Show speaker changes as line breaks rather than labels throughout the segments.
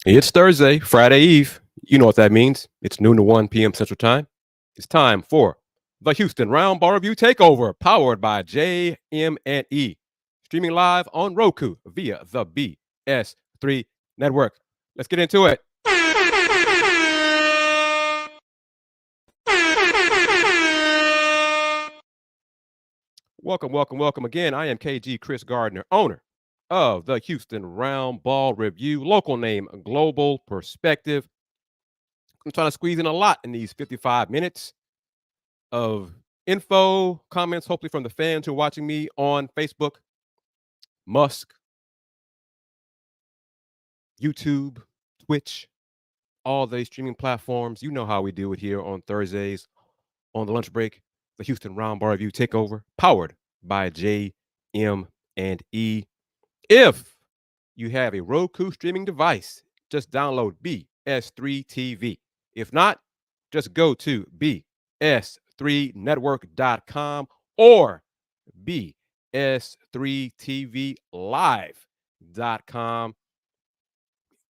It's Thursday, Friday Eve. You know what that means. It's noon to 1 p.m. Central Time. It's time for the Houston Roundball Review Takeover, powered by JM&E. Streaming live on Roku via the BS3 network. Let's get into it. Welcome again. I am KG Kris Gardner, owner of the Houston Roundball Review, local name, global perspective. I'm trying to squeeze in a lot in these 55 minutes of info, comments, hopefully from the fans who are watching me on Facebook, Musk, YouTube, Twitch, all these streaming platforms. You know how we do it here on Thursdays on the lunch break. The Houston Roundball Review Takeover, powered by JM&E. If you have a Roku streaming device, just download BS3 TV. If not, just go to bs3network.com or bs3tvlive.com.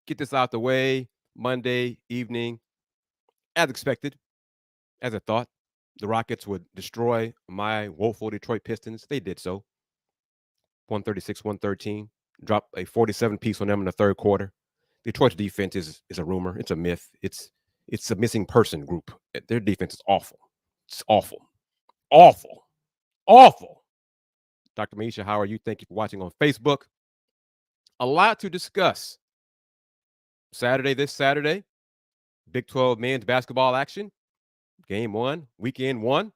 Get this out the way Monday evening. As expected, as I thought, the Rockets would destroy my woeful Detroit Pistons. They did so. 136-113. Dropped a 47-piece on them in the third quarter. Detroit's defense is a rumor. It's a myth. It's a missing person group. Their defense is awful. It's awful. Awful. Awful. Dr. Maisha, how are you? Thank you for watching on Facebook. A lot to discuss. This Saturday, Big 12 men's basketball action. Game 1, weekend 1.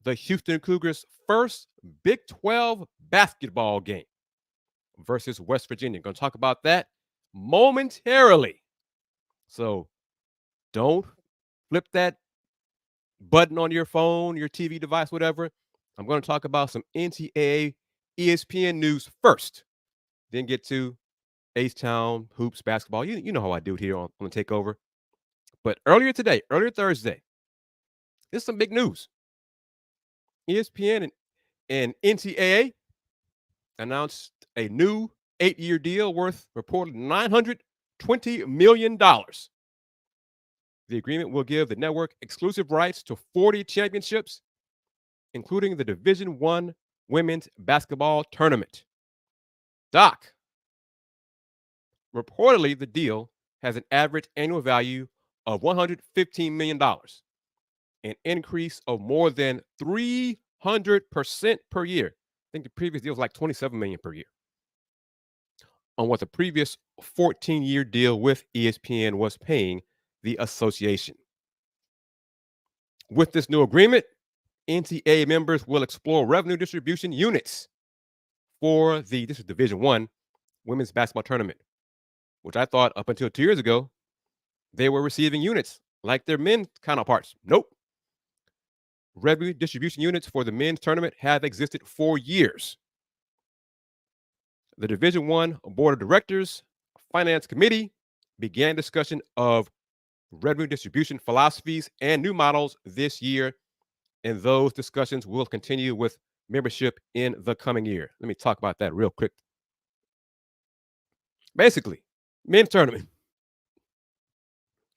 The Houston Cougars' first Big 12 basketball game versus West Virginia. Going to talk about that momentarily. So don't flip that button on your phone, your TV device, whatever. I'm going to talk about some NCAA ESPN news first, then get to H-Town, hoops, basketball. You know how I do it here on the Takeover. But earlier Thursday, there's some big news. ESPN and NCAA announced a new 8-year deal worth reported $920 million. The agreement will give the network exclusive rights to 40 championships, including the Division I women's basketball tournament. Doc, reportedly, the deal has an average annual value of $115 million, an increase of more than 300% per year. I think the previous deal was like $27 million per year on what the previous 14-year deal with ESPN was paying the association. With this new agreement, NCAA members will explore revenue distribution units for this is Division I women's basketball tournament, which I thought up until 2 years ago, they were receiving units like their men's counterparts. Nope. Revenue distribution units for the men's tournament have existed for years. The Division I Board of Directors Finance Committee began discussion of revenue distribution philosophies and new models this year, and those discussions will continue with membership in the coming year. Let me talk about that real quick. Basically, men's tournament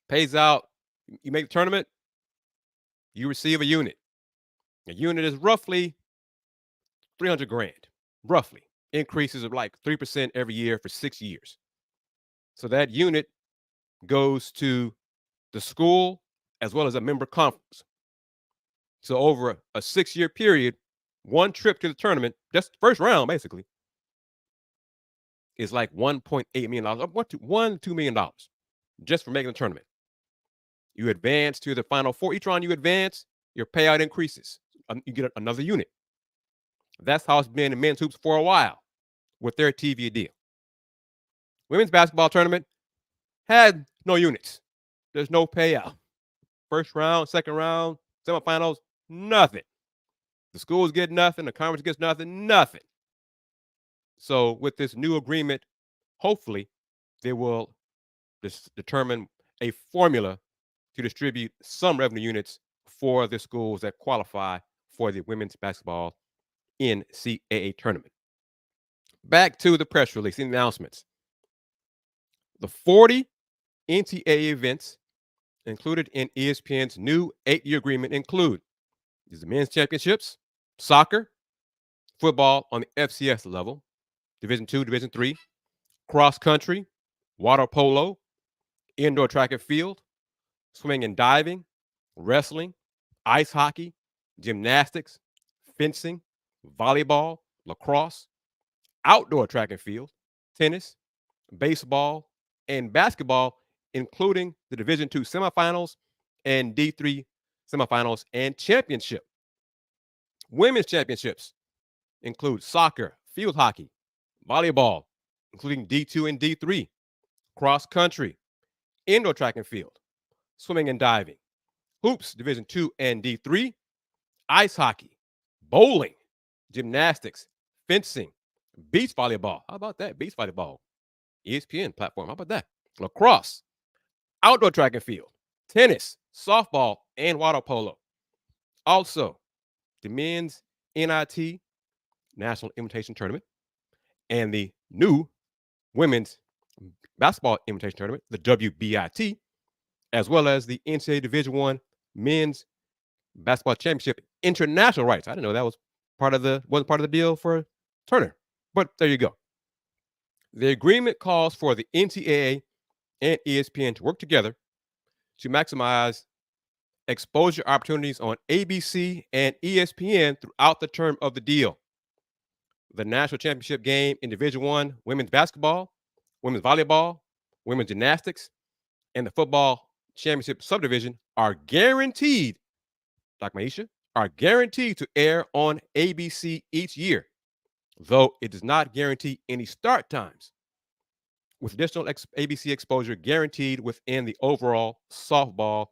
pays out, you make the tournament, you receive a unit. A unit is roughly 300 grand, roughly. Increases of like 3% every year for 6 years. So that unit goes to the school as well as a member conference. So over a 6-year period, one trip to the tournament, just first round basically, is like $1.8 million, $1 to $2 million just for making the tournament. You advance to the Final Four. Each round you advance, your payout increases. You get another unit. That's how it's been in men's hoops for a while with their TV deal. Women's basketball tournament had no units. There's no payout. First round, second round, semifinals, nothing. The schools get nothing. The conference gets nothing. Nothing. So with this new agreement, hopefully they will determine a formula to distribute some revenue units for the schools that qualify for the women's basketball NCAA tournament. Back to the press release, the announcements. The 40 NCAA events included in ESPN's new 8-year agreement include the men's championships, soccer, football on the FCS level, Division II, Division III, cross country, water polo, indoor track and field, swimming and diving, wrestling, ice hockey, gymnastics, fencing, volleyball, lacrosse, outdoor track and field, tennis, baseball, and basketball, including the Division II semifinals and D3 semifinals and championship. Women's championships include soccer, field hockey, volleyball, including D2 and D3, cross country, indoor track and field, swimming and diving, hoops, Division II and D3, ice hockey, bowling, gymnastics, fencing, beach volleyball. How about that? Beach volleyball. ESPN platform. How about that? Lacrosse, outdoor track and field, tennis, softball, and water polo. Also, the men's NIT National Invitation Tournament and the new women's basketball invitation tournament, the WBIT, as well as the NCAA Division I men's basketball championship international rights. I didn't know that was wasn't part of the deal for Turner, but there you go. The agreement calls for the NCAA and ESPN to work together to maximize exposure opportunities on ABC and ESPN throughout the term of the deal. The national championship game in Division I women's basketball, women's volleyball, women's gymnastics, and the football championship subdivision are guaranteed, Dr. Maisha, are guaranteed to air on ABC each year, though it does not guarantee any start times, with additional ABC exposure guaranteed within the overall softball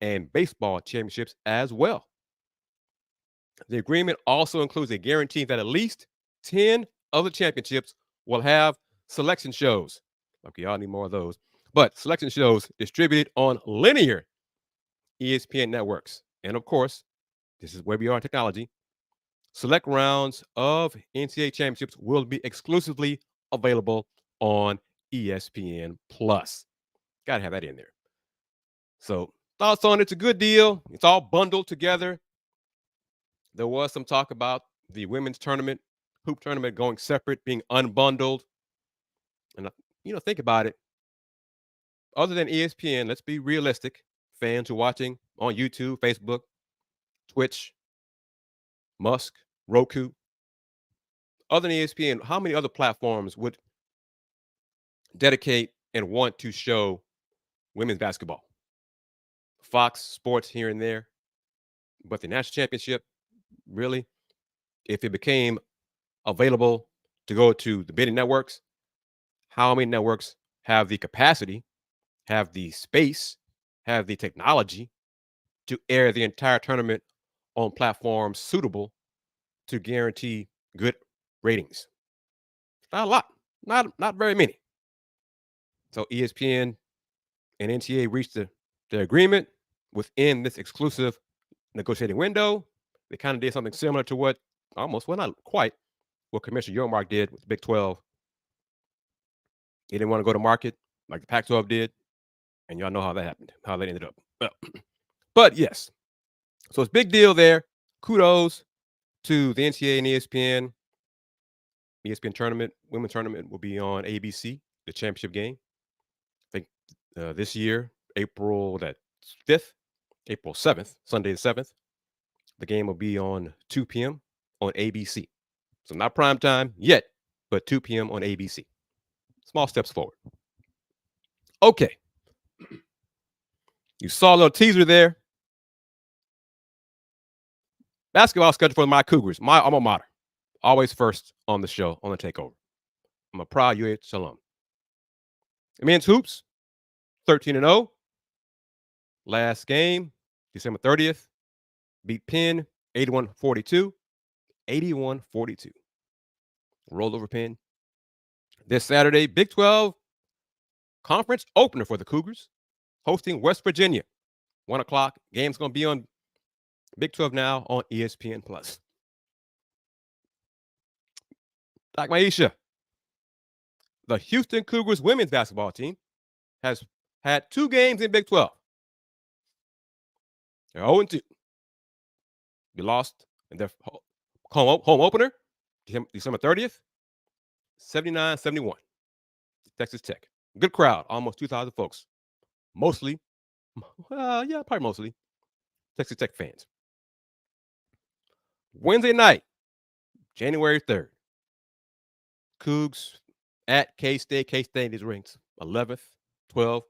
and baseball championships as well. The agreement also includes a guarantee that at least 10 of the championships will have selection shows. Okay, y'all need more of those. But selection shows distributed on linear ESPN networks. And of course, this is where we are in technology. Select rounds of NCAA championships will be exclusively available on ESPN Plus. Gotta have that in there. So, thoughts on it's a good deal. It's all bundled together. There was some talk about the women's tournament, hoop tournament going separate, being unbundled. And, think about it. Other than ESPN, let's be realistic. Fans who are watching on YouTube, Facebook, Twitch, Musk, Roku. Other than ESPN, how many other platforms would dedicate and want to show women's basketball? Fox Sports here and there. But the national championship, really, if it became available to go to the bidding networks, how many networks have the capacity, have the space, have the technology to air the entire tournament on platforms suitable to guarantee good ratings? Not a lot, not very many. So ESPN and NCAA reached the agreement within this exclusive negotiating window. They kind of did something similar to what not quite, what Commissioner Yormark did with the Big 12. He didn't want to go to market like the Pac-12 did, and y'all know how that happened, how that ended up. But yes, so it's a big deal there. Kudos to the NCAA and ESPN. ESPN tournament, women's tournament will be on ABC, the championship game. I think this year, April 5th, April 7th, Sunday the 7th. The game will be on 2 p.m. on ABC. So not prime time yet, but 2 p.m. on ABC. Small steps forward. Okay. You saw a little teaser there. Basketball schedule for my Cougars, my alma mater. Always first on the show, on the takeover. I'm a proud UH alum. Men's hoops, 13-0. Last game, December 30th. Beat Penn, 81-42. 81-42. Rolled over Penn. This Saturday, Big 12 conference opener for the Cougars, hosting West Virginia. 1 o'clock. Game's going to be on Big 12 now on ESPN Plus. Dr. Maisha, the Houston Cougars women's basketball team has had 2 games in Big 12. They're 0-2. They lost in their home opener, December 30th, 79-71. Texas Tech. Good crowd, almost 2,000 folks. Mostly, probably mostly Texas Tech fans. Wednesday night, January 3rd. Cougs at K-State. K-State is ranked 11th, 12.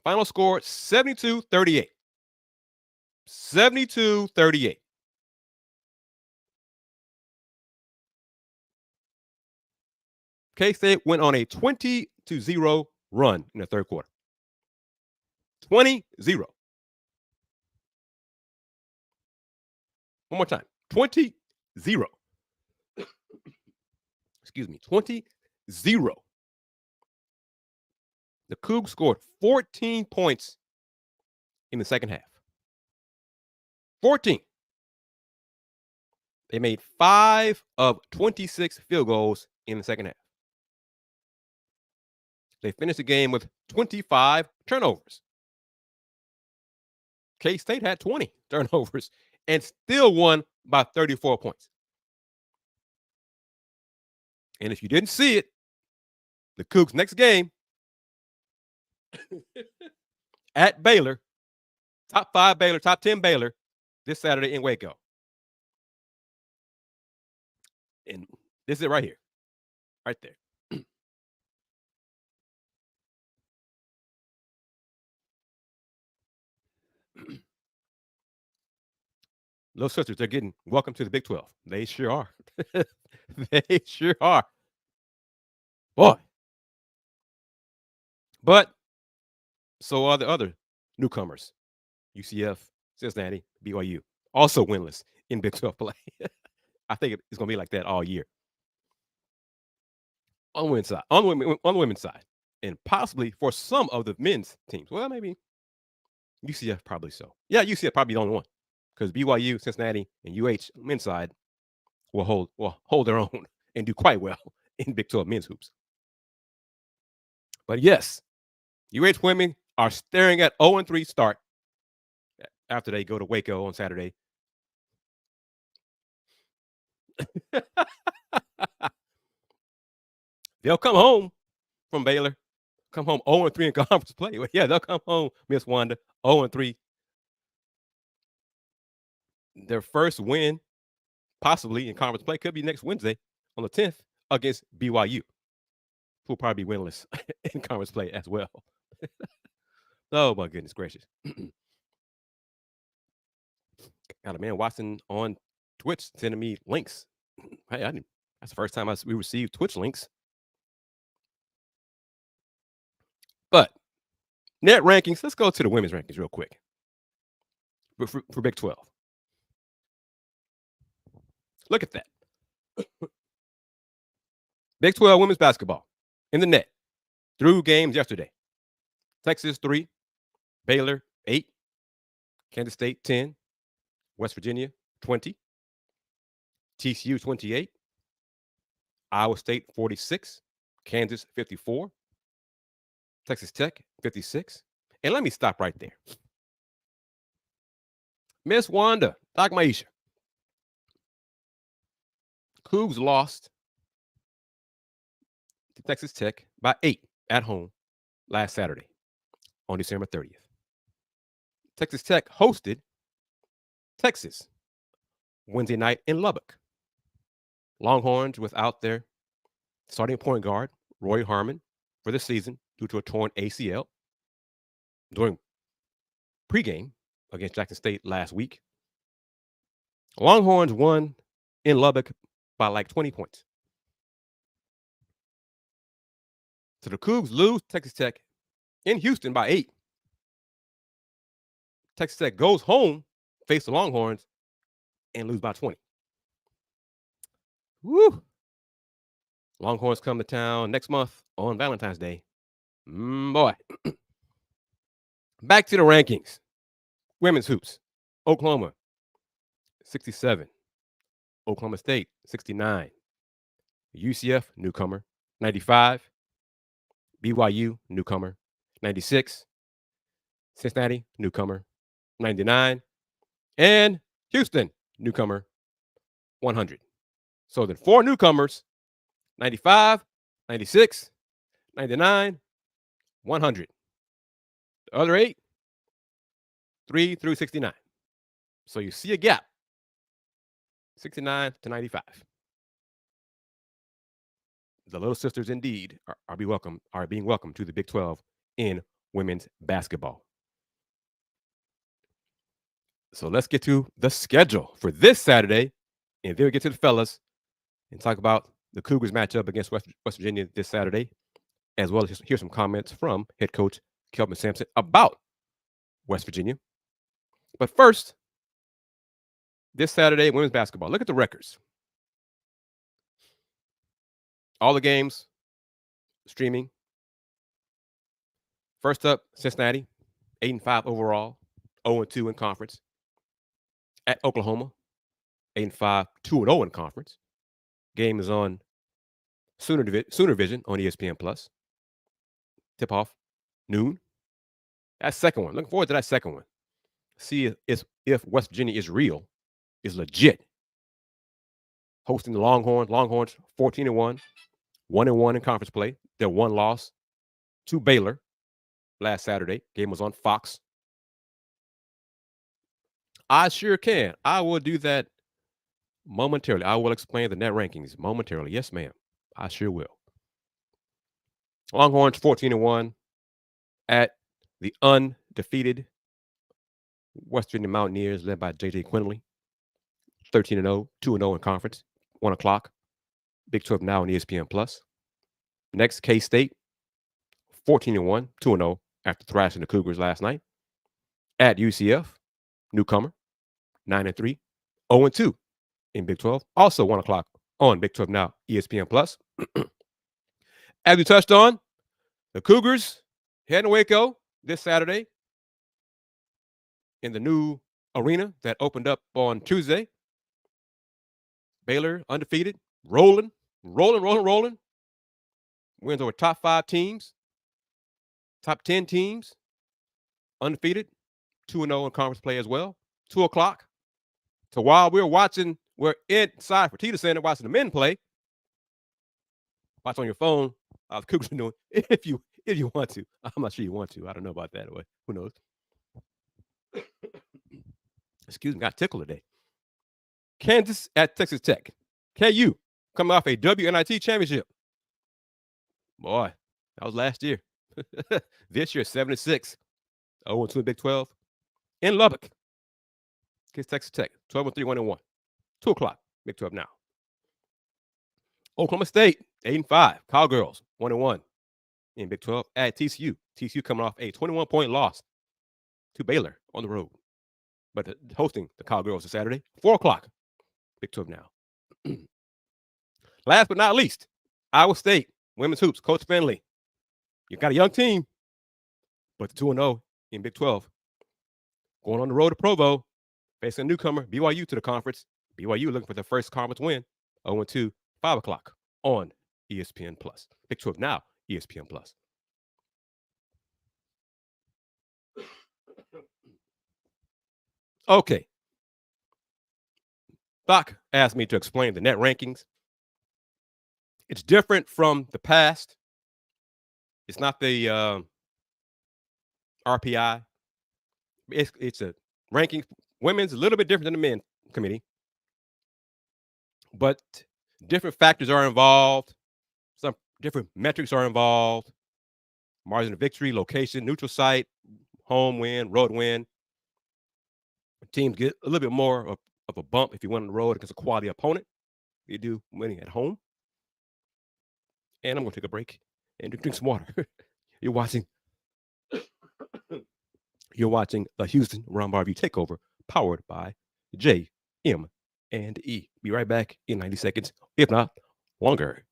Final score, 72-38. 72-38. K-State went on a 20-0 run in the third quarter. 20-0. One more time. 20-0. Excuse me. 20-0. The Cougs scored 14 points in the second half. 14. They made 5 of 26 field goals in the second half. They finished the game with 25 turnovers. K-State had 20 turnovers and still won by 34 points. And if you didn't see it, the Cougs' next game at Baylor, top 5 Baylor, top 10 Baylor, this Saturday in Waco. And this is it right here, right there. Little sisters, they're getting welcome to the Big 12. They sure are. They sure are. Boy. But so are the other newcomers. UCF, Cincinnati, BYU, also winless in Big 12 play. I think it's going to be like that all year. On the women's side, and possibly for some of the men's teams. Well, maybe UCF probably so. Yeah, UCF probably the only one because BYU, Cincinnati, and UH men's side will hold their own and do quite well in Big 12 men's hoops. But yes, UH women are staring at 0-3 start after they go to Waco on Saturday. They'll come home from Baylor, come home 0-3 in conference play. Yeah, they'll come home, Miss Wanda, 0-3. Their first win, possibly in conference play, could be next Wednesday on the 10th against BYU, who'll probably be winless in conference play as well. Oh, my goodness gracious. Got a man watching on Twitch sending me links. Hey, that's the first time we received Twitch links. But net rankings, let's go to the women's rankings real quick for Big 12. Look at that. Big 12 women's basketball in the net through games yesterday. Texas 3, Baylor 8, Kansas State 10, West Virginia 20, TCU 28, Iowa State 46, Kansas 54, Texas Tech 56. And let me stop right there. Miss Wanda, Doc Maisha. Cougs lost to Texas Tech by 8 at home last Saturday on December 30th. Texas Tech hosted Texas Wednesday night in Lubbock. Longhorns without their starting point guard, Roy Harmon, for the season due to a torn ACL during pregame against Jackson State last week. Longhorns won in Lubbock by like 20 points. So the Cougs lose Texas Tech in Houston by 8. Texas Tech goes home, face the Longhorns, and lose by 20. Woo! Longhorns come to town next month on Valentine's Day. Boy. Back to the rankings. Women's hoops. Oklahoma, 67. Oklahoma State, 69. UCF, newcomer, 95. BYU, newcomer. 96, Cincinnati, newcomer. 99, and Houston, newcomer. 100. So then 4 newcomers, 95, 96, 99, 100. The other 8, 3 through 69. So you see a gap, 69 to 95. The Little Sisters indeed are being welcomed to the Big 12 in women's basketball. So let's get to the schedule for this Saturday, and then we'll get to the fellas and talk about the Cougars matchup against West Virginia this Saturday, as well as hear some comments from head coach Kelvin Sampson about West Virginia. But first, this Saturday, women's basketball. Look at the records. All the games streaming. First up, Cincinnati, 8-5 overall, 0-2 in conference. At Oklahoma, 8-5, 2-0 in conference. Game is on Sooner Vision on ESPN Plus. Tip off noon. That second one. Looking forward to that second one. See if West Virginia is real, is legit. Hosting the Longhorns. Longhorns 14-1, 1-1 in conference play. Their one loss to Baylor last Saturday. Game was on Fox. I sure can. I will do that momentarily. I will explain the net rankings momentarily. Yes, ma'am. I sure will. Longhorns 14-1 at the undefeated West Virginia Mountaineers, led by J.J. Quinley. 13-0, 2-0 in conference. 1 o'clock. Big 12 now on ESPN Plus. Next, K-State 14-1, 2-0 after thrashing the Cougars last night. At UCF, newcomer, 9-3, 0-2 in Big 12. Also 1 o'clock on Big 12 now, ESPN Plus. As we touched on, the Cougars heading to Waco this Saturday in the new arena that opened up on Tuesday. Baylor undefeated, rolling. Wins over top 5 teams, top 10 teams, undefeated, 2-0 in conference play as well. 2 o'clock. So while we're inside for Tita Center watching the men play. Watch on your phone. The Cougars are doing if you want to. I'm not sure you want to. I don't know about that. But who knows? Excuse me, got tickled today. Kansas at Texas Tech. KU coming off a WNIT championship. Boy, that was last year. This year, 7-6. 0-2 in Big 12. In Lubbock. Against Texas Tech. 12-3, 1-1. 2 o'clock. Big 12 now. Oklahoma State, 8-5. Cowgirls, 1-1 in Big 12 at TCU. TCU coming off a 21-point loss to Baylor on the road. But hosting the Cowgirls this Saturday, 4 o'clock. Big 12 now. Last but not least, Iowa State, women's hoops, Coach Finley. You got a young team, but 2-0 in Big 12. Going on the road to Provo, facing a newcomer, BYU to the conference. BYU looking for their first conference win, 0-2, 5 o'clock on ESPN Plus. Big 12 now, ESPN Plus. Okay. Doc asked me to explain the net rankings. It's different from the past. It's not the RPI. It's a ranking. Women's a little bit different than the men committee. But different factors are involved. Some different metrics are involved. Margin of victory, location, neutral site, home win, road win. Teams get a little bit more of a bump if you win on the road against a quality opponent. You do winning at home. And I'm going to take a break and drink some water. You're watching the Houston Roundball Review Takeover, powered by JM&E. Be right back in 90 seconds, if not longer.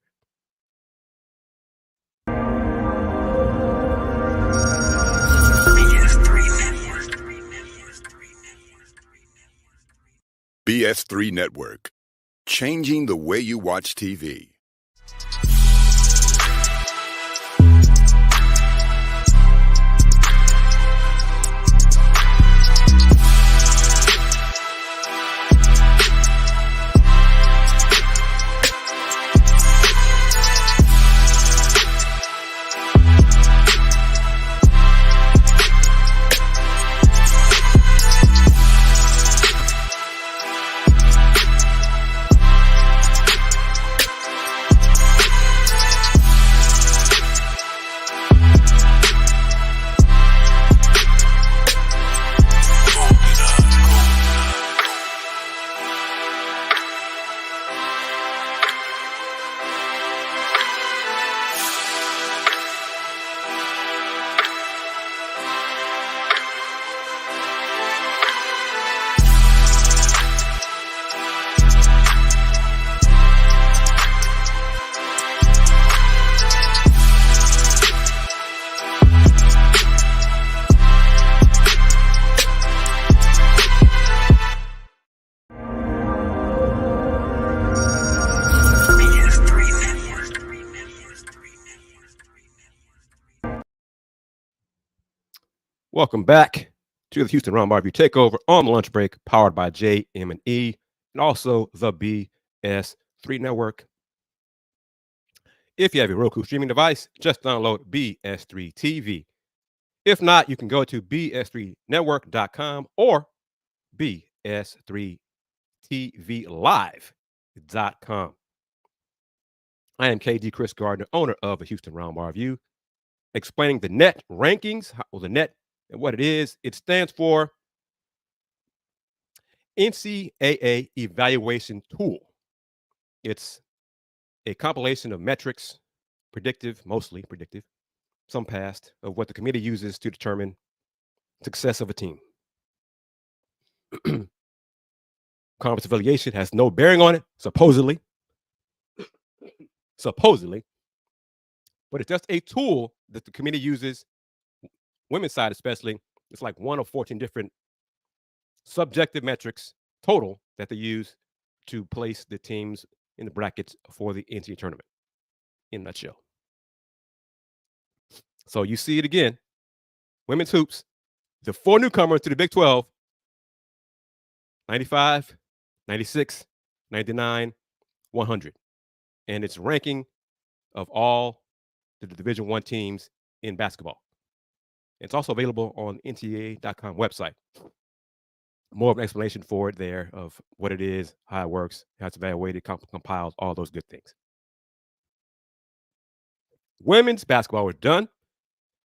BS3 Network, changing the way you watch TV.
Welcome back to the Houston Roundball Review Takeover on the lunch break, powered by JM&E and also the BS3 Network. If you have a Roku streaming device, just download BS3 TV. If not, you can go to bs3network.com or bs3tvlive.com. I am KD Kris Gardner, owner of the Houston Roundball Review, explaining the net rankings. The net and what it is. It stands for NCAA Evaluation Tool. It's a compilation of metrics, mostly predictive, some past, of what the committee uses to determine success of a team. Conference affiliation has no bearing on it, supposedly, but it's just a tool that the committee uses, women's side especially. It's like one of 14 different subjective metrics total that they use to place the teams in the brackets for the NCAA tournament, in a nutshell. So you see it again. Women's hoops, the 4 newcomers to the Big 12, 95, 96, 99, 100. And it's ranking of all the Division I teams in basketball. It's also available on NCAA.com website. More of an explanation for it there of what it is, how it works, how it's evaluated, compiled, all those good things. Women's basketball was done.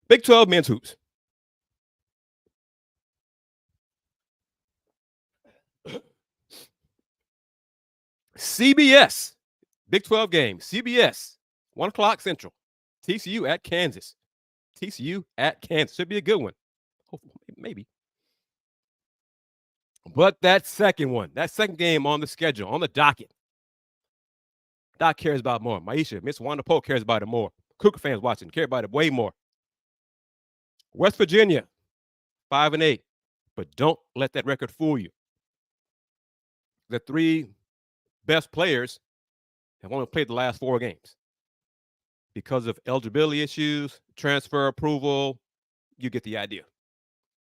Big 12 men's hoops. CBS, Big 12 game, CBS, 1 o'clock Central. TCU at Kansas. Should be a good one. Hopefully, maybe. But that second game on the schedule, on the docket, Doc cares about more. Maisha, Miss Wanda Poe cares about it more. Cougar fans watching care about it way more. West Virginia, 5-8. But don't let that record fool you. The 3 best players have only played the last 4 games. Because of eligibility issues, transfer approval, you get the idea.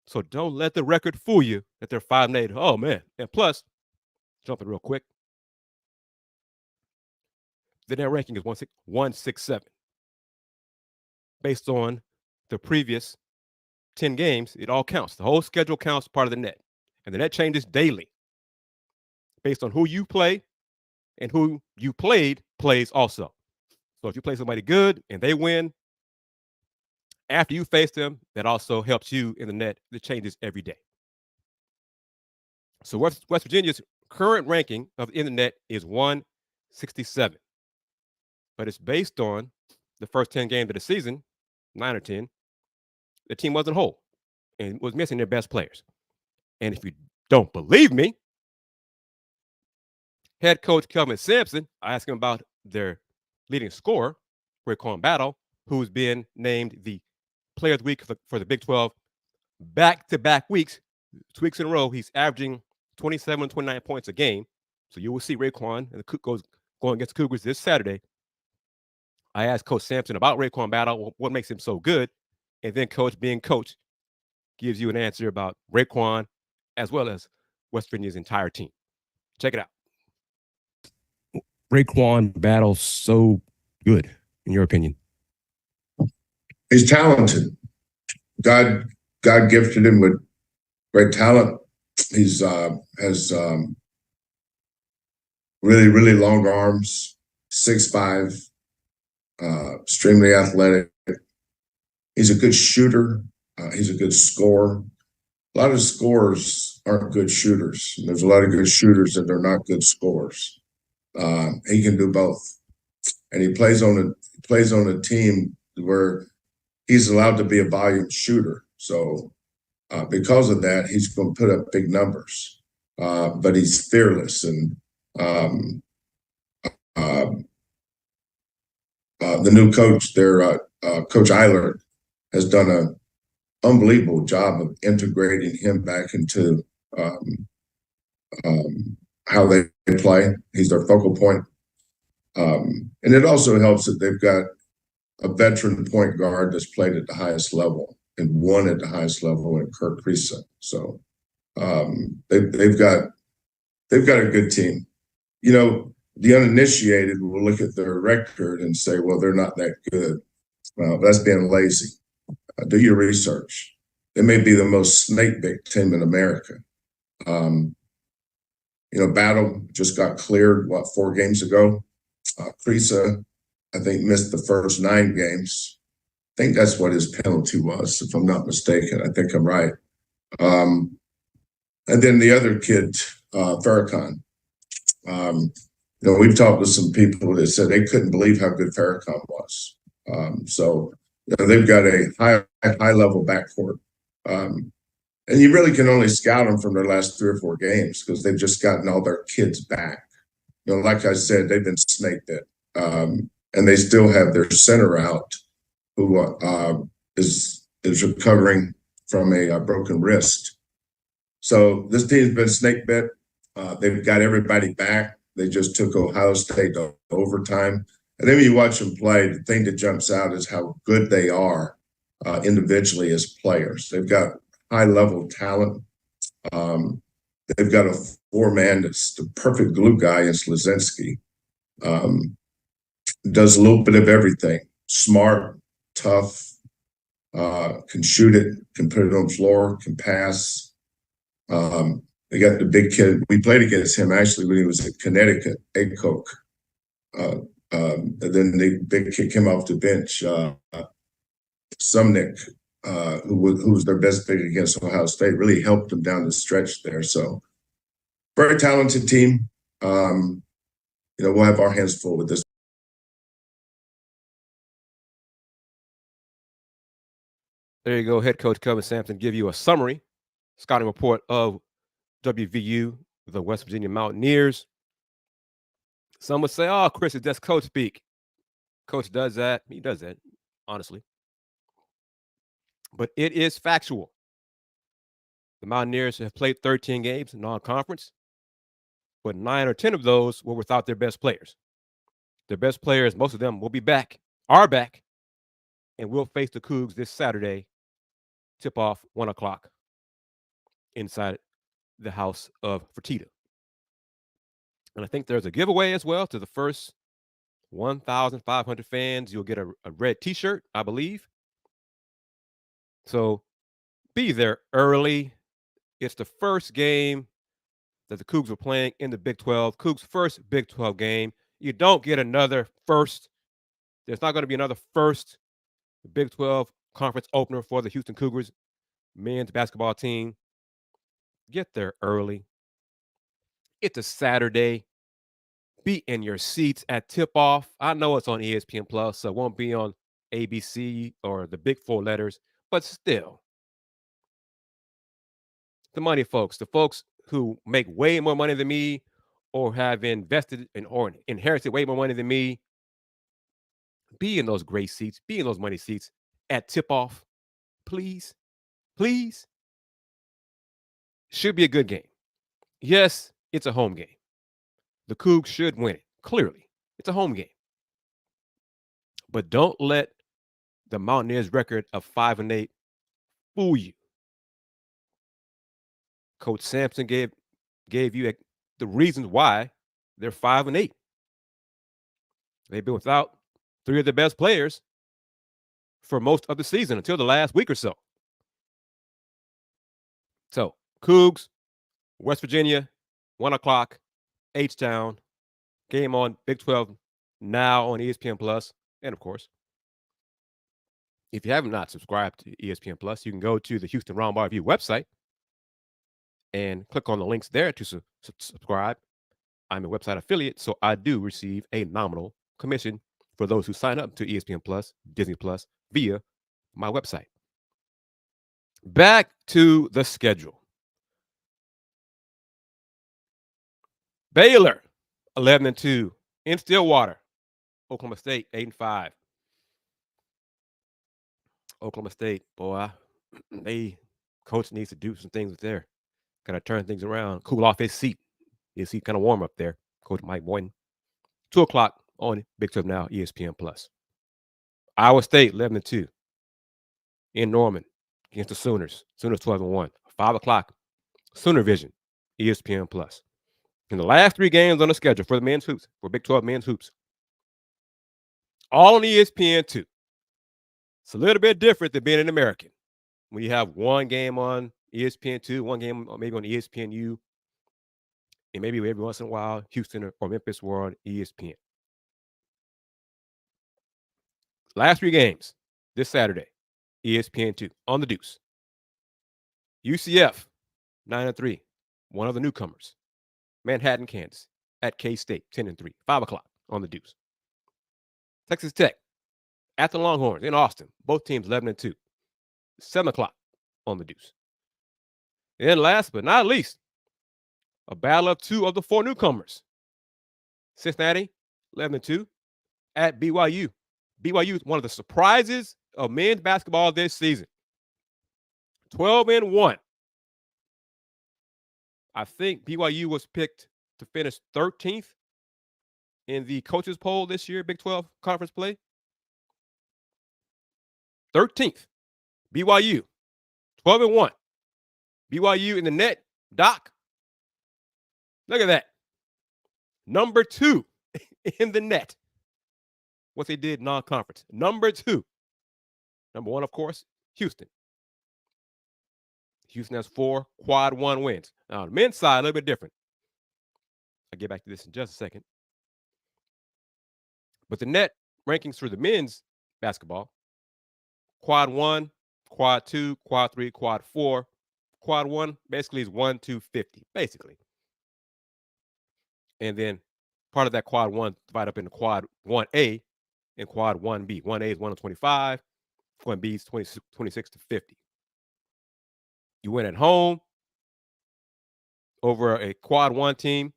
So don't let the record fool you that they're 5-8. Oh, man. And plus, jumping real quick, the net ranking is 167. Based on the previous 10 games, it all counts. The whole schedule counts part of the net. And the net changes daily based on who you play, and who you played plays also. So if you play somebody good and they win, after you face them, that also helps you in the net. It changes every day. So West Virginia's current ranking of the net is 167. But it's based on the first 10 games of the season, 9 or 10. The team wasn't whole and was missing their best players. And if you don't believe me, head coach Kelvin Sampson, I asked him about their leading scorer, Raekwon Battle, who's been named the Player of the Week for the Big 12 back-to-back weeks, 2 weeks in a row. He's averaging 27, 29 points a game. So you will see Raekwon and the going against the Cougars this Saturday. I asked Coach Sampson about Raekwon Battle, what makes him so good, and then Coach, being coach, gives you an answer about Raekwon as well as West Virginia's entire team. Check it out. Raekwon Battle so good, in your opinion?
He's talented. God gifted him with great talent. He's has really, really long arms, 6'5", extremely athletic. He's a good shooter. He's a good scorer. A lot of scorers aren't good shooters. There's a lot of good shooters that are not good scorers. He can do both, and he plays on a team where he's allowed to be a volume shooter. So because of that, he's going to put up big numbers. But he's fearless, and the new coach there, Coach Eilert, has done an unbelievable job of integrating him back into how they play. He's their focal point. And it also helps that they've got a veteran point guard that's played at the highest level and won at the highest level in Kris. So they've got a good team. You know, the uninitiated will look at their record and say, well, they're not that good. Well, that's being lazy. Do your research. They may be the most snake-bit team in America. You know, Battle just got cleared, 4 games ago. Kris, I think, missed the first 9 games. I think that's what his penalty was, if I'm not mistaken. I think I'm right. And then the other kid, Farrakhan. You know, we've talked with some people that said they couldn't believe how good Farrakhan was. So you know, they've got a high level backcourt. And you really can only scout them from their last 3 or 4 games because they've just gotten all their kids back. You know, like I said, they've been snake bit. And they still have their center out who is recovering from a broken wrist. So this team's been snake bit. They've got everybody back. They just took Ohio State to overtime. And then when you watch them play, the thing that jumps out is how good they are individually as players. They've got high-level talent. They've got a 4-man that's the perfect glue guy in Slazinski. Does a little bit of everything. Smart, tough, can shoot it, can put it on the floor, can pass. They got the big kid. We played against him actually when he was at Connecticut, Aycoke. And then the big kid came off the bench, Sumnick, who was their best pick against Ohio State, really helped them down the stretch there. So very talented team. You know, we'll have our hands full with this.
There you go. Head coach Kelvin Sampson give you a summary scouting report of WVU, the West Virginia Mountaineers. Some would say, oh, Kris, it's just coach speak. Coach does that. He does that, honestly. But it is factual. The Mountaineers have played 13 games in non-conference, but 9 or 10 of those were without their best players. Their best players, most of them will be back, are back, and will face the Cougs this Saturday, tip-off 1 o'clock inside the house of Fertitta. And I think there's a giveaway as well to the first 1,500 fans. You'll get a red T-shirt, I believe. So be there early. It's the first game that the Cougs are playing in the Big 12. Cougs' first Big 12 game. You don't get another first. There's not going to be another first Big 12 conference opener for the Houston Cougars men's basketball team. Get there early. It's a Saturday. Be in your seats at tip-off. I know it's on ESPN Plus, so it won't be on ABC or the big 4 letters, but still. The money folks, the folks who make way more money than me or have invested in or inherited way more money than me, be in those great seats, be in those money seats at tip-off. Please, please. Should be a good game. Yes, it's a home game. The Cougs should win it. Clearly, it's a home game. But don't let the Mountaineers' record of 5-8 fool you. Coach Sampson gave you the reasons why they're 5-8. They've been without 3 of their best players for most of the season until the last week or so. So, Cougs, West Virginia, 1 o'clock, H-Town. Game on Big 12 now on ESPN Plus. And, of course, if you have not subscribed to ESPN Plus, you can go to the Houston Roundball Review website and click on the links there to subscribe. I'm a website affiliate, so I do receive a nominal commission for those who sign up to ESPN Plus, Disney Plus via my website. Back to the schedule. Baylor, 11-2 in Stillwater. Oklahoma State, 8-5. Oklahoma State, boy, coach needs to do some things there. Kind of turn things around, cool off his seat. His seat kind of warm up there. Coach Mike Boynton. 2 o'clock on Big 12 Now, ESPN Plus. Iowa State, 11-2 in Norman. against the Sooners. Sooners 12-1. 5 o'clock. Sooner Vision, ESPN Plus. In the last 3 games on the schedule for the men's hoops, for Big 12 men's hoops, all on ESPN2. It's a little bit different than being an American. When you have one game on ESPN2, one game maybe on ESPNU, and maybe every once in a while, Houston or Memphis were on ESPN. Last 3 games this Saturday, ESPN2 on the Deuce. UCF, 9-3, one of the newcomers. Manhattan, Kansas, at K-State, 10-3, 5 o'clock on the Deuce. Texas Tech, at the Longhorns in Austin, both teams 11-2, 7 o'clock on the Deuce. And last but not least, a battle of 2 of the 4 newcomers. Cincinnati, 11-2, at BYU. BYU is one of the surprises of men's basketball this season. 12-1. I think BYU was picked to finish 13th in the coaches poll this year, Big 12 conference play. 13th. BYU, 12-1. BYU in the net, Doc. Look at that. Number 2 in the net. What they did non-conference. Number 2. Number 1, of course, Houston. Houston has 4 quad 1 wins. Now, the men's side, a little bit different. I'll get back to this in just a second. But the net rankings for the men's basketball, quad 1, quad 2, quad 3, quad 4. Quad 1 basically is 1 to 50, basically. And then part of that quad 1 divided up into quad 1A and quad 1B. 1A is 1 to 25, 1B is 26 to 50. You win at home over a quad 1 team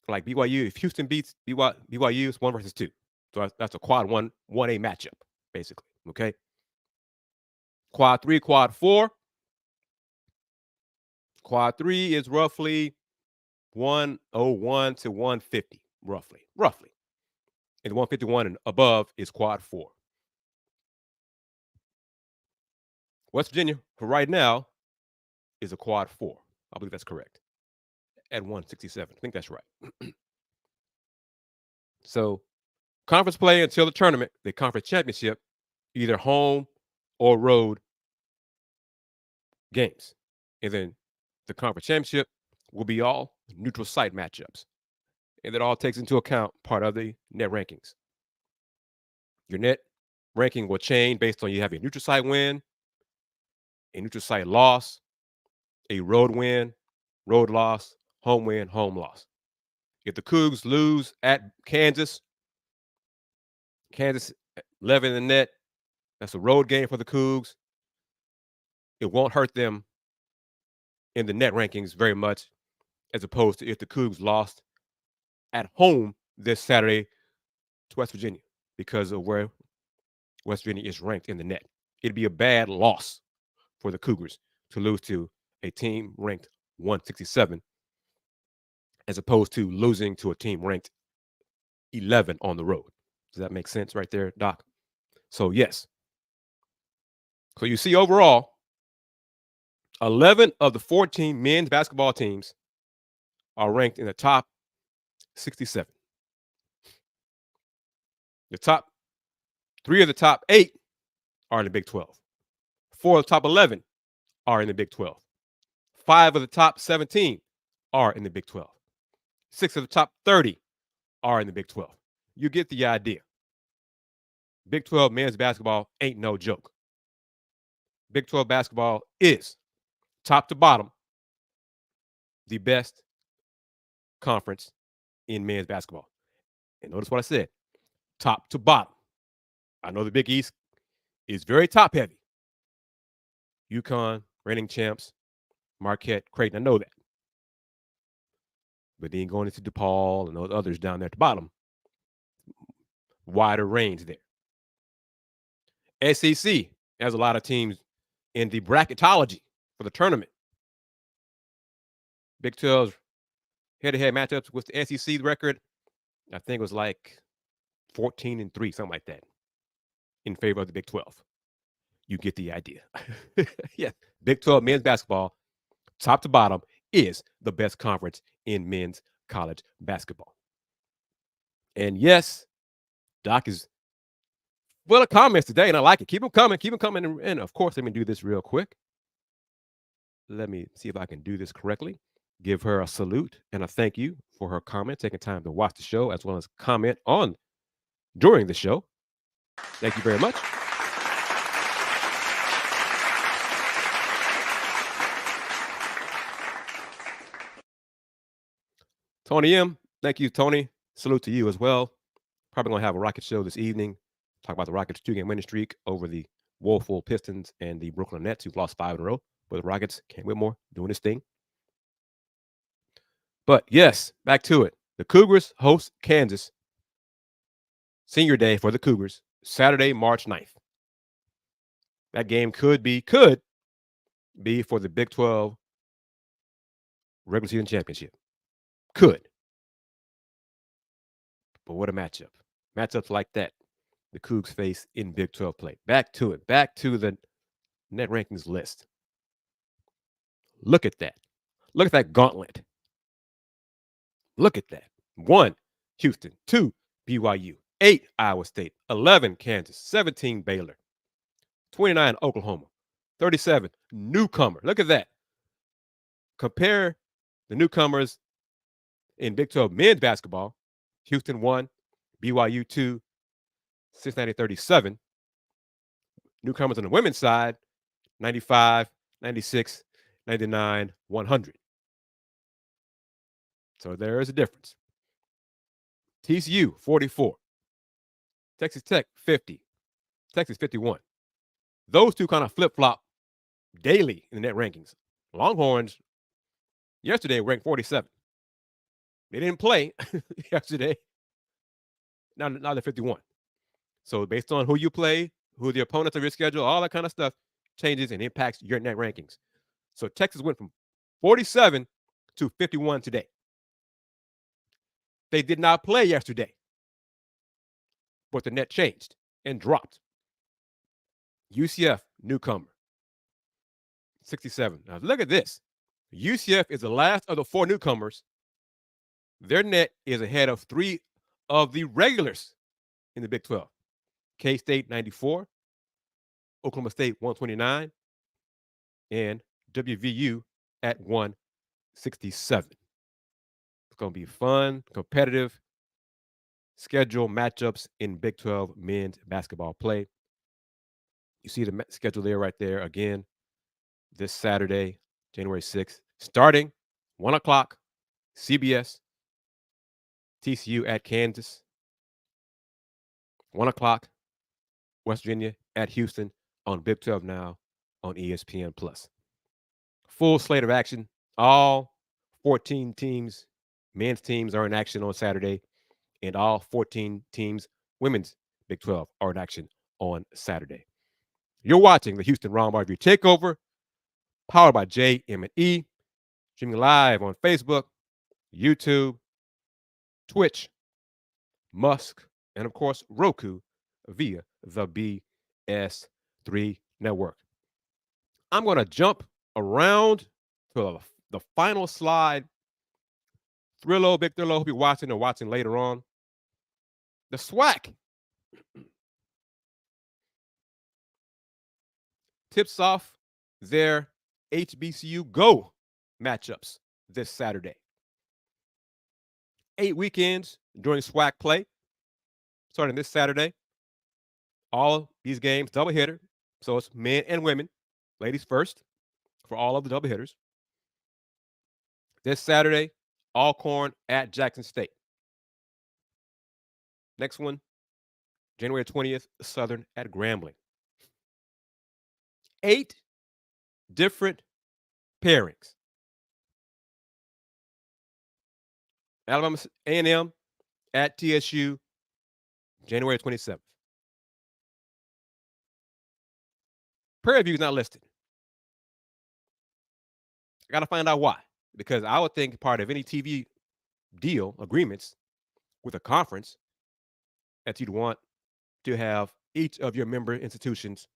like BYU. If Houston beats BYU, it's 1 versus 2. So that's a quad 1, 1A matchup, basically. Okay. Quad 3, quad 4. Quad 3 is roughly 101 to 150, roughly. And 151 and above is quad 4. West Virginia, for right now, is a quad 4. I believe that's correct. At 167. I think that's right. So, conference play until the tournament, the conference championship, either home or road games. And then the conference championship will be all neutral site matchups. And that all takes into account part of the net rankings. Your net ranking will change based on you have a neutral site win, a neutral site loss, a road win, road loss, home win, home loss. If the Cougs lose at Kansas 11 in the net, that's a road game for the Cougs. It won't hurt them in the net rankings very much, as opposed to if the Cougs lost at home this Saturday to West Virginia because of where West Virginia is ranked in the net. It'd be a bad loss for the Cougars to lose to a team ranked 167 as opposed to losing to a team ranked 11 on the road. Does that make sense right there, Doc? So, yes. So you see overall, 11 of the 14 men's basketball teams are ranked in the top 67. The top 3 of the top 8 are in the Big 12. 4 of the top 11 are in the Big 12. 5 of the top 17 are in the Big 12. 6 of the top 30 are in the Big 12. You get the idea. Big 12 men's basketball ain't no joke. Big 12 basketball is, top to bottom, the best conference in men's basketball. And notice what I said, top to bottom. I know the Big East is very top heavy. UConn, reigning champs, Marquette, Creighton, I know that. But then going into DePaul and those others down there at the bottom, wider range there. SEC has a lot of teams in the bracketology for the tournament. Big 12's head-to-head matchups with the SEC record, I think it was like 14-3, something like that, in favor of the Big 12. you get the idea. Yeah, Big 12 men's basketball, top to bottom, is the best conference in men's college basketball. And yes, Doc is full of comments today, and I like it. Keep them coming. Keep them coming. And of course, let me do this real quick. Let me see if I can do this correctly. Give her a salute and a thank you for her comment, taking time to watch the show as well as comment on during the show. Thank you very much. Tony M, thank you, Tony. Salute to you as well. Probably going to have a Rocket show this evening. Talk about the Rockets' 2-game winning streak over the woeful Pistons and the Brooklyn Nets, who've lost 5 in a row. But the Rockets, Kent Whitmore, doing his thing. But yes, back to it. The Cougars host Kansas. Senior day for the Cougars, Saturday, March 9th. That game could be for the Big 12 regular season championship. Could. But what a matchup. Matchups like that the Cougs face in Big 12 play. Back to it. Back to the net rankings list. Look at that. Look at that gauntlet. Look at that. 1, Houston. 2, BYU. 8, Iowa State. 11, Kansas. 17, Baylor. 29, Oklahoma. 37, newcomer. Look at that. Compare the newcomers in Big 12 men's basketball. Houston 1, BYU 2, Cincinnati 37. Newcomers on the women's side, 95, 96, 99, 100. So there is a difference. TCU 44. Texas Tech 50. Texas 51. Those two kind of flip-flop daily in the net rankings. Longhorns yesterday ranked 47. They didn't play yesterday. Now they're 51. So based on who you play, who the opponents of your schedule, all that kind of stuff changes and impacts your net rankings. So Texas went from 47 to 51 today. They did not play yesterday, but the net changed and dropped. UCF, newcomer, 67. Now look at this. UCF is the last of the 4 newcomers. Their net is ahead of 3 of the regulars in the Big 12. K-State, 94. Oklahoma State, 129. And WVU at 167. It's going to be fun, competitive schedule matchups in Big 12 men's basketball play. You see the schedule there right there again this Saturday, January 6th, starting 1 o'clock, CBS, TCU at Kansas. 1 o'clock, West Virginia at Houston on Big 12 Now on ESPN+. Full slate of action. All 14 teams, men's teams are in action on Saturday, and all 14 teams, women's Big 12, are in action on Saturday. You're watching the Houston Roundball Review Takeover, powered by JM&E, streaming live on Facebook, YouTube, Twitch, Musk, and of course, Roku via the BS3 network. I'm going to jump around to the final slide. Thrillo, big Thrillo, hope you're watching or watching later on. The SWAC tips off their HBCU Go matchups this Saturday. 8 weekends during SWAC play, starting this Saturday. All these games, doubleheader. So it's men and women, ladies first, for all of the doubleheaders. This Saturday, Alcorn at Jackson State. Next one, January 20th, Southern at Grambling. 8 different pairings. Alabama A&M at TSU, January 27th. Prairie View is not listed. I got to find out why. Because I would think part of any TV deal, agreements with a conference, that you'd want to have each of your member institutions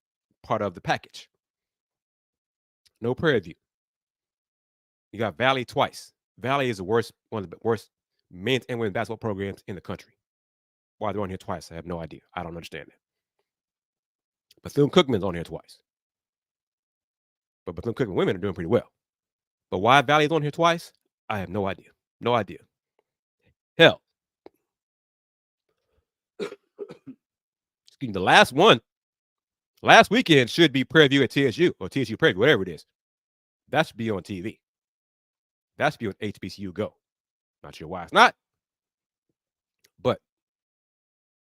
part of the package. No Prairie View. You got Valley twice. Valley is one of the worst men's and women's basketball programs in the country. Why they're on here twice, I have no idea. I don't understand it. Bethune-Cookman's on here twice. But Bethune-Cookman women are doing pretty well. But why Valley's on here twice, I have no idea. No idea. Hell, the last weekend should be Prairie View at TSU or TSU Prairie View, whatever it is. That should be on TV. That should be on HBCU Go. Not sure why it's not. But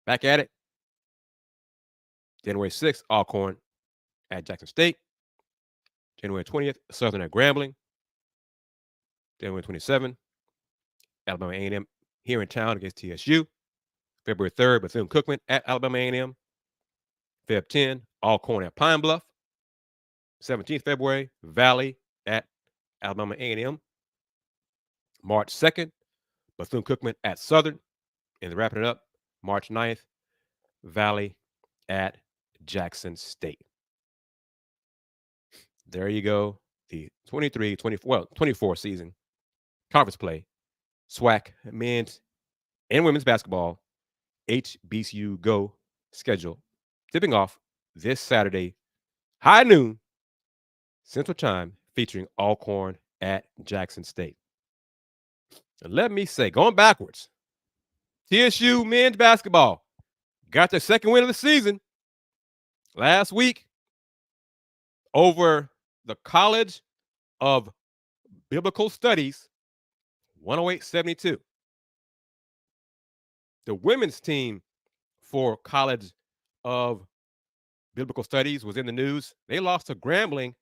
back at it. January 6th, Alcorn at Jackson State. January 20th, Southern at Grambling. January 27th, Alabama A&M here in town against TSU. February 3rd, Bethune-Cookman at Alabama A&M. Feb 10, Alcorn at Pine Bluff. 17th February, Valley at Alabama A&M. March 2nd, Bethune-Cookman at Southern. And wrapping it up, March 9th, Valley at Jackson State. There you go. The 24 season conference play, SWAC men's and women's basketball, HBCU Go schedule, tipping off this Saturday, high noon, Central Time, featuring Alcorn at Jackson State. And let me say, going backwards, TSU men's basketball got their second win of the season last week over the College of Biblical Studies, 108-72. The women's team for College of Biblical Studies was in the news. They lost to Grambling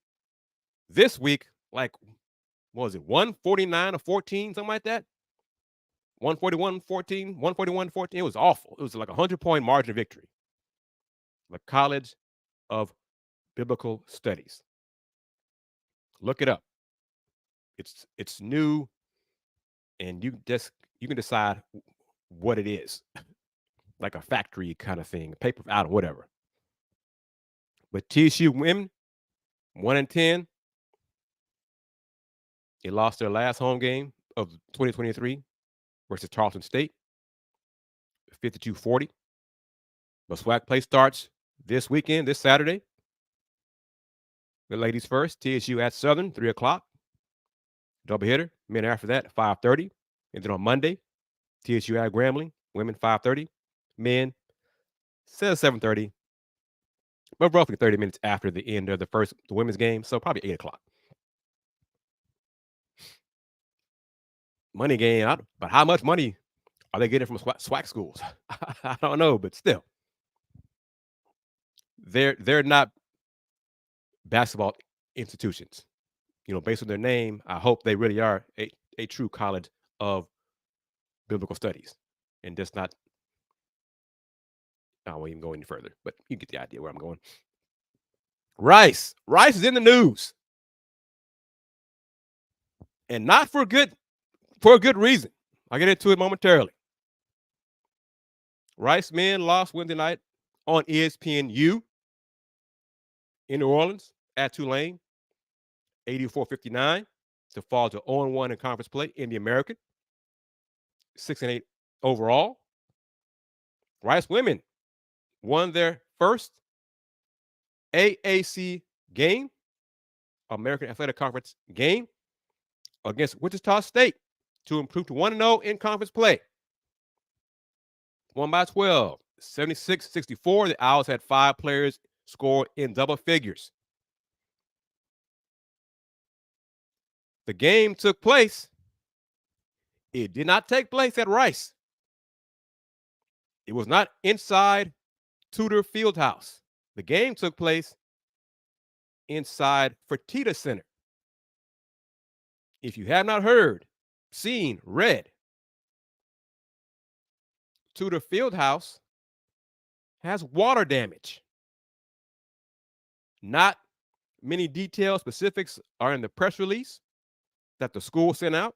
this week, like, what was it, 149-14, something like that? 141-14, 141-14. It was awful. It was like a 100-point margin of victory. The College of Biblical Studies. Look it up. It's new, and you can decide what it is, like a factory kind of thing, paper out or whatever. But TSU women, 1-10. They lost their last home game of 2023 versus Charleston State, 52-40. But SWAC play starts this weekend, this Saturday. The ladies first, TSU at Southern, 3 o'clock. Doubleheader. Men after that, 5:30. And then on Monday, TSU at Grambling, women 5:30. Men, says 7:30. But roughly 30 minutes after the end of the women's game, so probably 8 o'clock. Money game, but how much money are they getting from SWAC schools? I don't know, but still. They're not basketball institutions. Based on their name, I hope they really are a true College of Biblical Studies and just not. I won't even go any further, but you get the idea where I'm going. Rice is in the news, and not for a good reason. I'll get into it momentarily. Rice men lost Wednesday night on ESPNU in New Orleans at Tulane, 84-59, to fall to 0-1 in conference play in the American, 6-8 overall. Rice women won their first AAC game, American Athletic Conference game, against Wichita State to improve to 1-0 in conference play. Won by 12, 76-64. The Owls had 5 players score in double figures. The game took place. It did not take place at Rice. It was not inside Tudor Fieldhouse. The game took place inside Fertitta Center. If you have not heard, seen, read, Tudor Fieldhouse has water damage. Not many details, specifics are in the press release that the school sent out.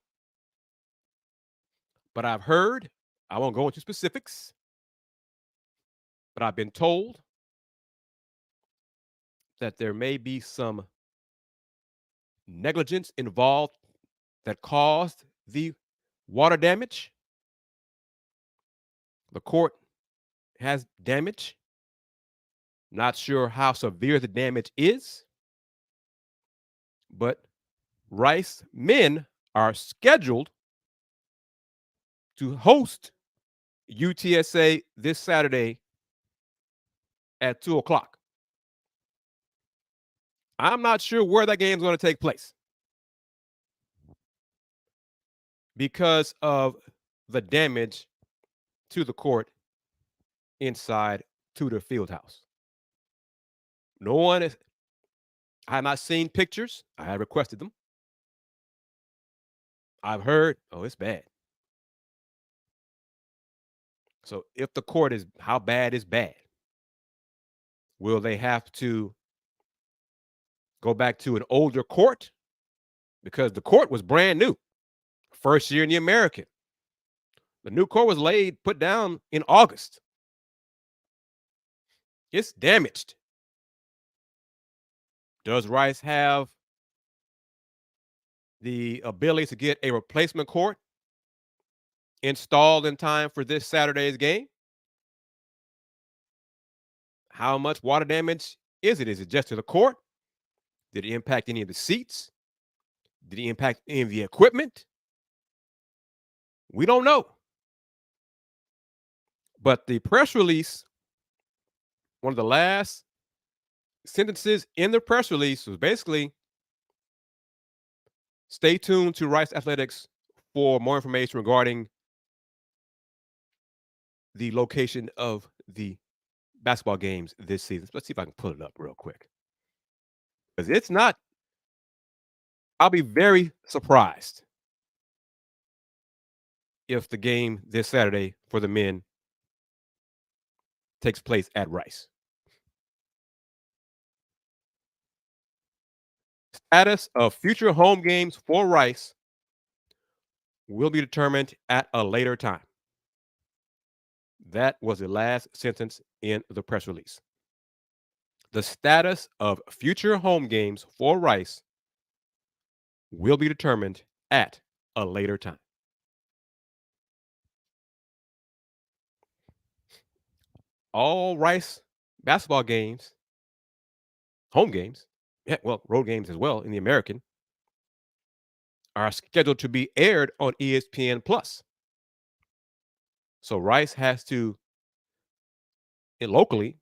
But I've heard, I won't go into specifics, but I've been told that there may be some negligence involved that caused the water damage. The court has damage. Not sure how severe the damage is, but Rice men are scheduled to host UTSA this Saturday at 2 o'clock. I'm not sure where that game is going to take place because of the damage to the court inside Tudor Fieldhouse. No one is. I have not seen pictures. I have requested them. I've heard, oh, it's bad. So if the court is, how bad is bad? Will they have to go back to an older court? Because the court was brand new. First year in the American. The new court was put down in August. It's damaged. Does Rice have the ability to get a replacement court installed in time for this Saturday's game? How much water damage is it? Is it just to the court? Did it impact any of the seats? Did it impact any of the equipment? We don't know. But the press release, one of the last sentences in the press release was basically, stay tuned to Rice Athletics for more information regarding the location of the basketball games this season. Let's see if I can pull it up real quick. Because it's not, I'll be very surprised if the game this Saturday for the men takes place at Rice. Status of future home games for Rice will be determined at a later time. That was the last sentence in the press release. The status of future home games for Rice will be determined at a later time. All Rice basketball games, home games, road games as well in the American, are scheduled to be aired on ESPN Plus. So Rice has to, locally,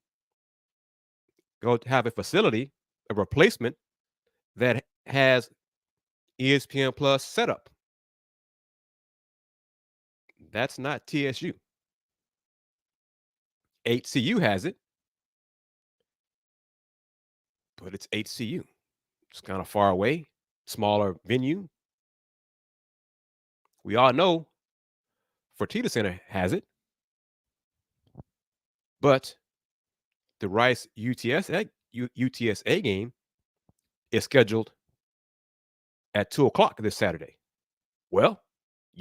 go to have a facility, a replacement that has ESPN Plus set up. That's not TSU. HCU has it, but it's HCU. It's kind of far away, smaller venue. We all know Fertitta Center has it, but the Rice UTSA game is scheduled at 2 o'clock this Saturday. Well,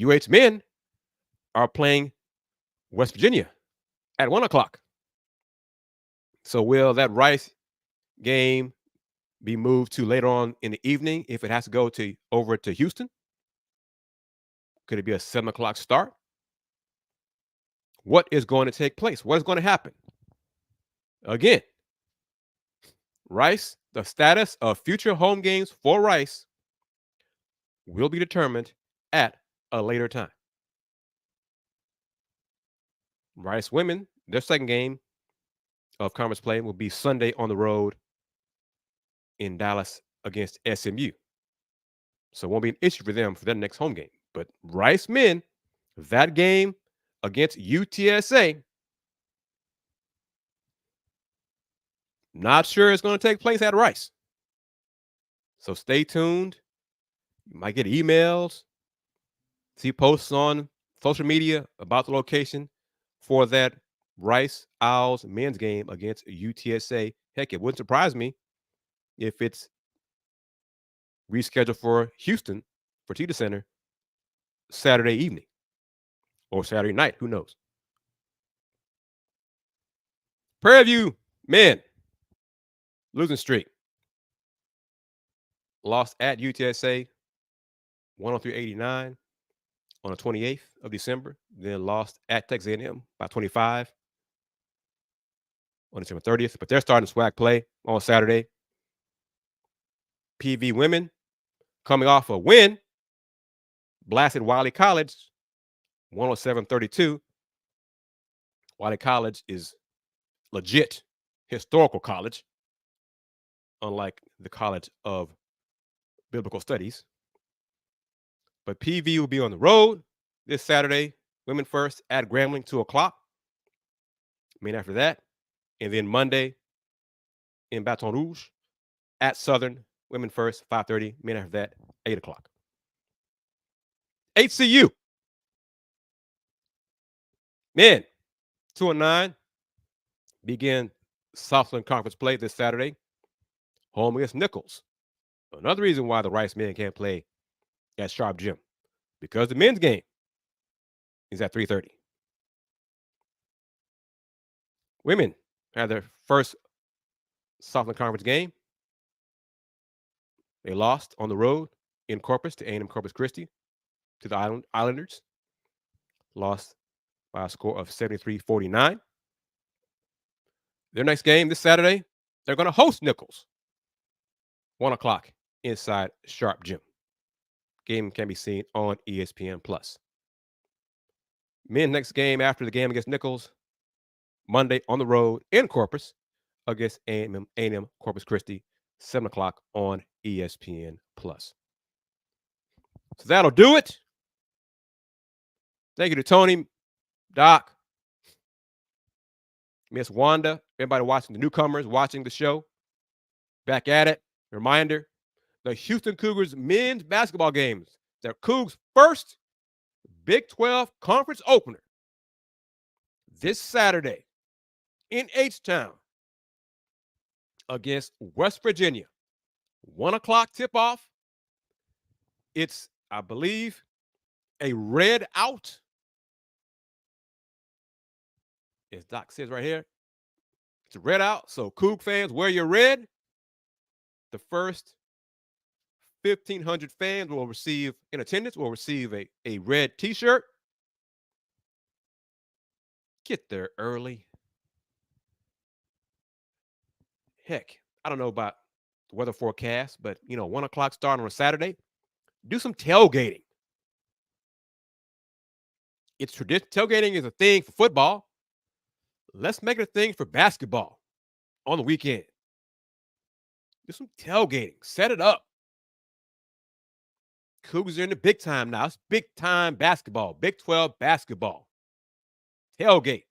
UH men are playing West Virginia at 1 o'clock. So will that Rice game be moved to later on in the evening if it has to go over to Houston? Could it be a 7 o'clock start? What is going to take place? What is going to happen? Again, Rice, the status of future home games for Rice will be determined at a later time. Rice women, their second game of conference play will be Sunday on the road in Dallas against SMU. So it won't be an issue for them for their next home game. But Rice men, that game against UTSA, not sure it's going to take place at Rice. So stay tuned. You might get emails, see posts on social media about the location for that Rice Owls men's game against UTSA. Heck, it wouldn't surprise me if it's rescheduled for Houston, for Fertitta Center, Saturday evening or Saturday night. Who knows? Prairie View men, Losing streak. Lost at UTSA 103-89 on the 28th of December. Then lost at Texas A&M by 25 on December 30th. But they're starting swag play on Saturday. PV women coming off a win, blasted Wiley College 107-32. Wiley College is legit historical college, unlike the College of Biblical Studies. But PV will be on the road this Saturday, women first at Grambling, 2 o'clock. Men after that. And then Monday in Baton Rouge at Southern, women first, 5:30. Men after that, 8 o'clock. HCU. Men, 2-9. Begin Southland Conference play this Saturday. Home against Nichols. Another reason why the Rice men can't play at Sharp Gym, because the men's game is at 3:30. Women had their first Southland Conference game. They lost on the road in Corpus to A&M Corpus Christi, to the Islanders. Lost by a score of 73-49. Their next game this Saturday, they're going to host Nichols. 1 o'clock inside Sharp Gym. Game can be seen on ESPN+. Men next game after the game against Nichols, Monday on the road in Corpus against A&M Corpus Christi, 7 o'clock on ESPN+. So that'll do it. Thank you to Tony, Doc, Miss Wanda, everybody watching, the newcomers watching the show. Back at it. Reminder, the Houston Cougars men's basketball games. Their Cougs' first Big 12 conference opener this Saturday in H-Town against West Virginia. 1 o'clock tip-off. It's, I believe, a red out. As Doc says right here, it's a red out. So Coug fans, wear your red. The first 1,500 fans will receive, in attendance, will receive a red T-shirt. Get there early. Heck, I don't know about the weather forecast, but, 1 o'clock start on a Saturday. Do some tailgating. It's tradition. Tailgating is a thing for football. Let's make it a thing for basketball on the weekend. Do some tailgating. Set it up. Cougars are in the big time now. It's big time basketball. Big 12 basketball. Tailgate.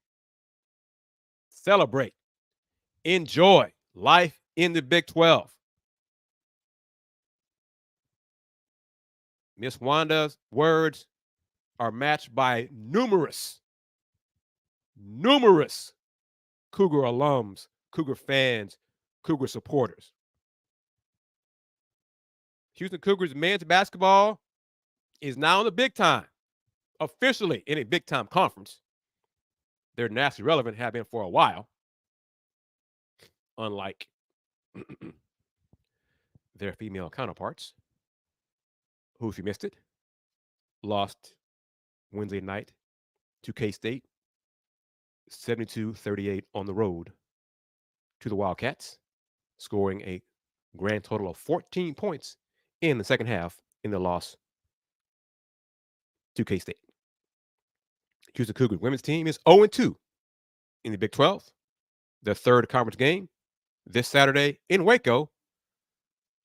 Celebrate. Enjoy life in the Big 12. Miss Wanda's words are matched by numerous Cougar alums, Cougar fans, Cougar supporters. Houston Cougars men's basketball is now in the big time, officially in a big time conference. They're nationally relevant, have been for a while, unlike their female counterparts, who, if you missed it, lost Wednesday night to K-State, 72-38 on the road to the Wildcats, scoring a grand total of 14 points in the second half in the loss to K-State. Houston Cougars women's team is 0-2 in the Big 12. Their third conference game this Saturday in Waco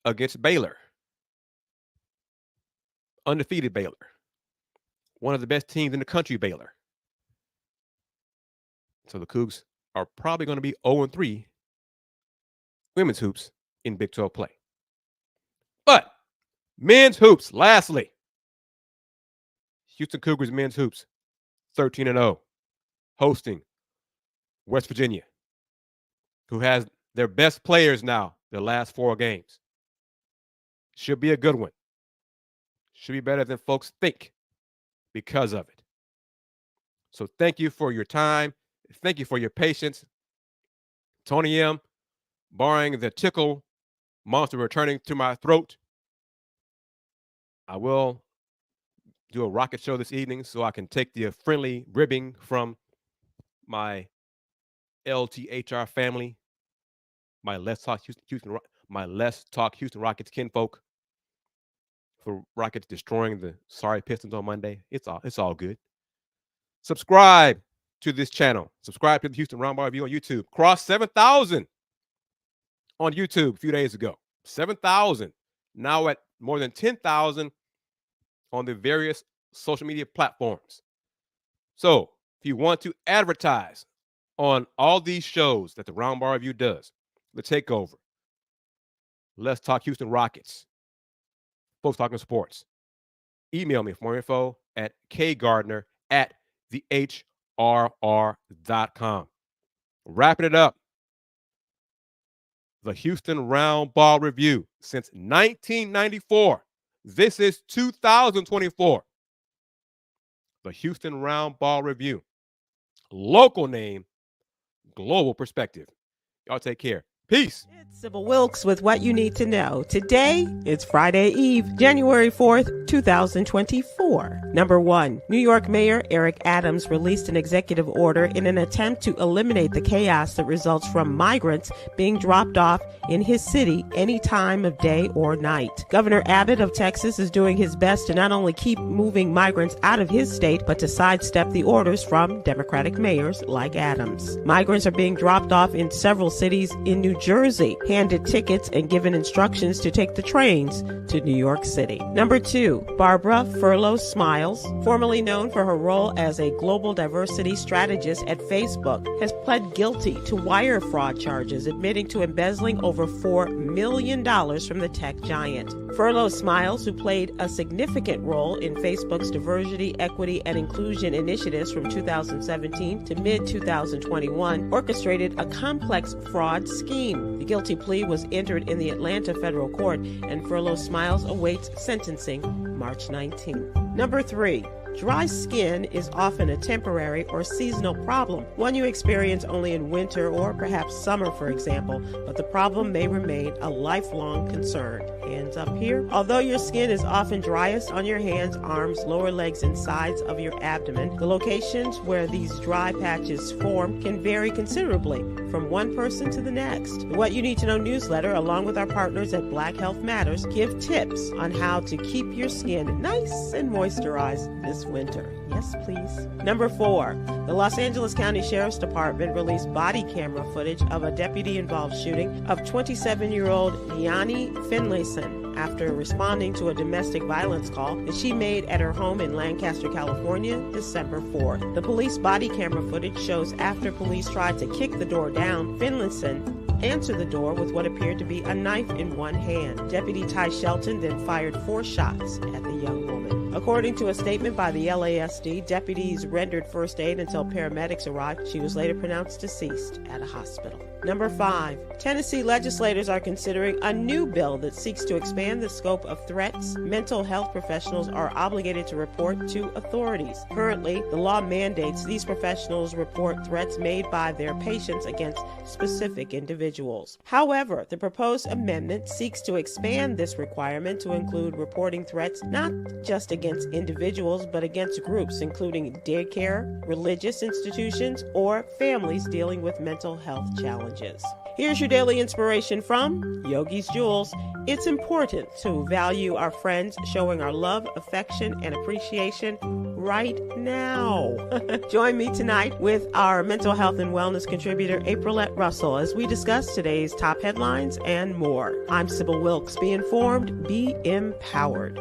against Baylor. Undefeated Baylor. One of the best teams in the country, Baylor. So the Cougs are probably going to be 0-3 women's hoops in Big 12 play. But men's hoops, lastly. Houston Cougars men's hoops, 13-0, hosting West Virginia, who has their best players now, their last 4 games. Should be a good one. Should be better than folks think because of it. So thank you for your time. Thank you for your patience. Tony M., barring the tickle monster returning to my throat, I will do a rocket show this evening so I can take the friendly ribbing from my LTHR family, my Let's Talk Houston Rockets kinfolk, for Rockets destroying the sorry Pistons on Monday. It's all good. Subscribe to this channel. Subscribe to the Houston Roundball Review on YouTube. Crossed 7,000 on YouTube a few days ago. 7,000. Now at more than 10,000 on the various social media platforms. So if you want to advertise on all these shows that the Roundball Review does, The Takeover, Let's Talk Houston Rockets, Folks Talking Sports, email me for more info at kgardner@thehrr.com. Wrapping it up. The Houston Roundball Review since 1994. This is 2024. The Houston Roundball Review. Local name, global perspective. Y'all take care. Peace.
It's Sybil Wilkes with what you need to know. Today, it's Friday Eve, January 4th, 2024. Number 1, New York Mayor Eric Adams released an executive order in an attempt to eliminate the chaos that results from migrants being dropped off in his city any time of day or night. Governor Abbott of Texas is doing his best to not only keep moving migrants out of his state, but to sidestep the orders from Democratic mayors like Adams. Migrants are being dropped off in several cities in New Jersey, handed tickets and given instructions to take the trains to New York City. Number 2, Barbara Furlow Smiles, formerly known for her role as a global diversity strategist at Facebook, has pled guilty to wire fraud charges, admitting to embezzling over $4 million from the tech giant. Furlow Smiles, who played a significant role in Facebook's diversity, equity, and inclusion initiatives from 2017 to mid-2021, orchestrated a complex fraud scheme. The guilty plea was entered in the Atlanta federal court, and Furlow Smiles awaits sentencing March 19th. Number 3, dry skin is often a temporary or seasonal problem, one you experience only in winter or perhaps summer, for example, but the problem may remain a lifelong concern. Hands up here. Although your skin is often driest on your hands, arms, lower legs, and sides of your abdomen, the locations where these dry patches form can vary considerably from one person to the next. The What You Need to Know newsletter, along with our partners at Black Health Matters, give tips on how to keep your skin nice and moisturized this winter. Yes, please. Number 4, the Los Angeles County Sheriff's Department released body camera footage of a deputy-involved shooting of 27-year-old Yanni Finlayson after responding to a domestic violence call that she made at her home in Lancaster, California, December 4th. The police body camera footage shows after police tried to kick the door down, Finlayson answered the door with what appeared to be a knife in one hand. Deputy Ty Shelton then fired 4 shots at the young woman. According to a statement by the LASD, deputies rendered first aid until paramedics arrived. She was later pronounced deceased at a hospital. Number 5, Tennessee legislators are considering a new bill that seeks to expand the scope of threats mental health professionals are obligated to report to authorities. Currently, the law mandates these professionals report threats made by their patients against specific individuals. However, the proposed amendment seeks to expand this requirement to include reporting threats not just against individuals, but against groups including daycare, religious institutions, or families dealing with mental health challenges. Here's your daily inspiration from Yogi's Jewels. It's important to value our friends, showing our love, affection, and appreciation right now. Join me tonight with our mental health and wellness contributor, Aprilette Russell, as we discuss today's top headlines and more. I'm Sybil Wilkes. Be informed, be empowered.